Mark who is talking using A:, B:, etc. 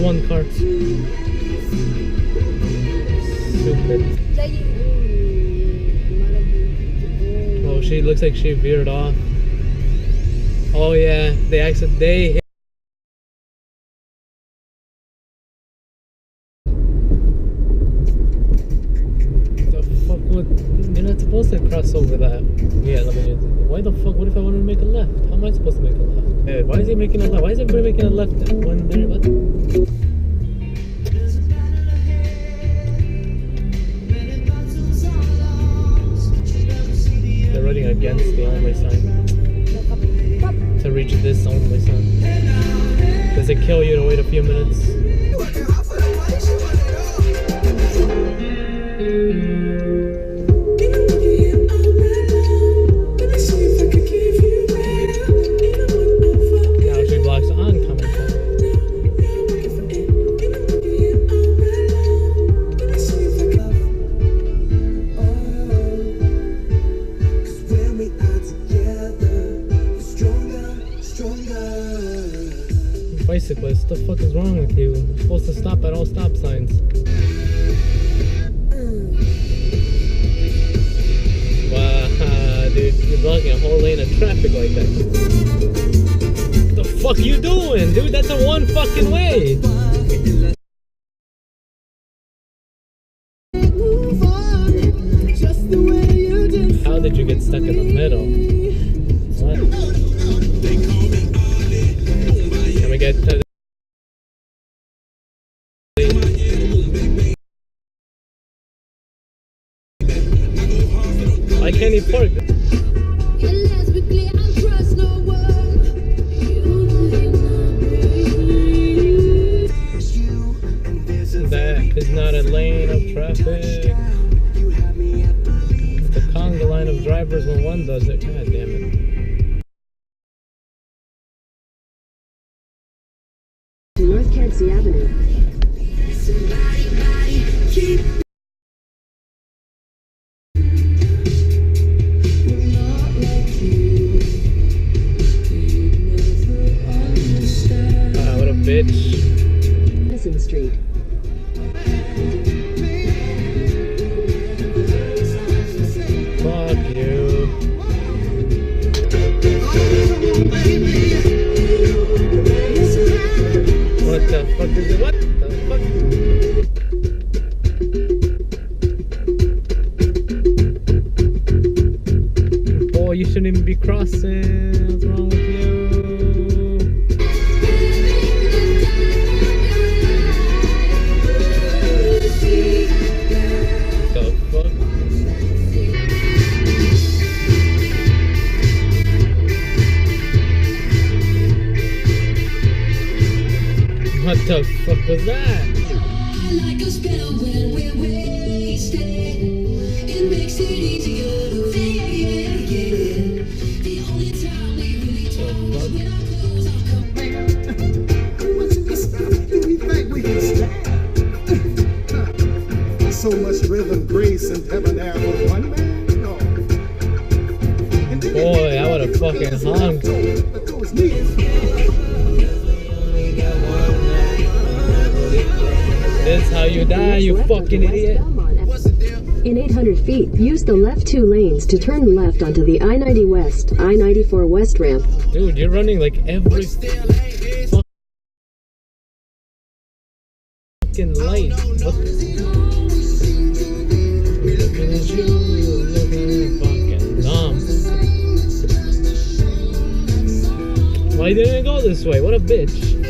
A: one car. Stupid. Oh, she looks like she veered off. Oh yeah, they hit. The fuck would, you're not supposed to cross over that. Yeah, let me. Why the fuck? What if I want to make a left? How am I supposed to make a left? Hey, why is he making a left? Why is everybody making a left when they're what? They're running against the only sign. To reach this only sign. Does it kill you to wait a few minutes? Now she blocks oncoming traffic. Bicyclist, what the fuck is wrong with you? You're supposed to stop at all stop signs. Wow, dude, you're blocking a whole lane of traffic like that. What the fuck you doing, dude? That's a one fucking way. How did you get stuck in the middle? What? Can we get to why can't he park? That is not a lane of traffic. The conga line of drivers when one does it. God damn it.
B: North Kedzie Avenue.
A: What a bitch.
B: Madison Street.
A: Fuck you. What the fuck is it? What the fuck? Boy, you shouldn't even be crossing. What's wrong with you? The fuck? What the fuck was that?
C: Like a spell when we're wasted. It makes it easier to forget. The only time we really talk is when our clothes are covered.
D: How much of this stuff do we think we can stand? So much rhythm, grace, and debonair with one man? No.
A: Boy, I would have fucking honked. This is how you die, you fucking idiot.
B: In 800 feet, use the left 2 lanes to turn left onto the I-90 West, I-94 West ramp.
A: Dude, you're running like every fucking light. What? Fucking dumb. Why didn't it go this way? What a bitch.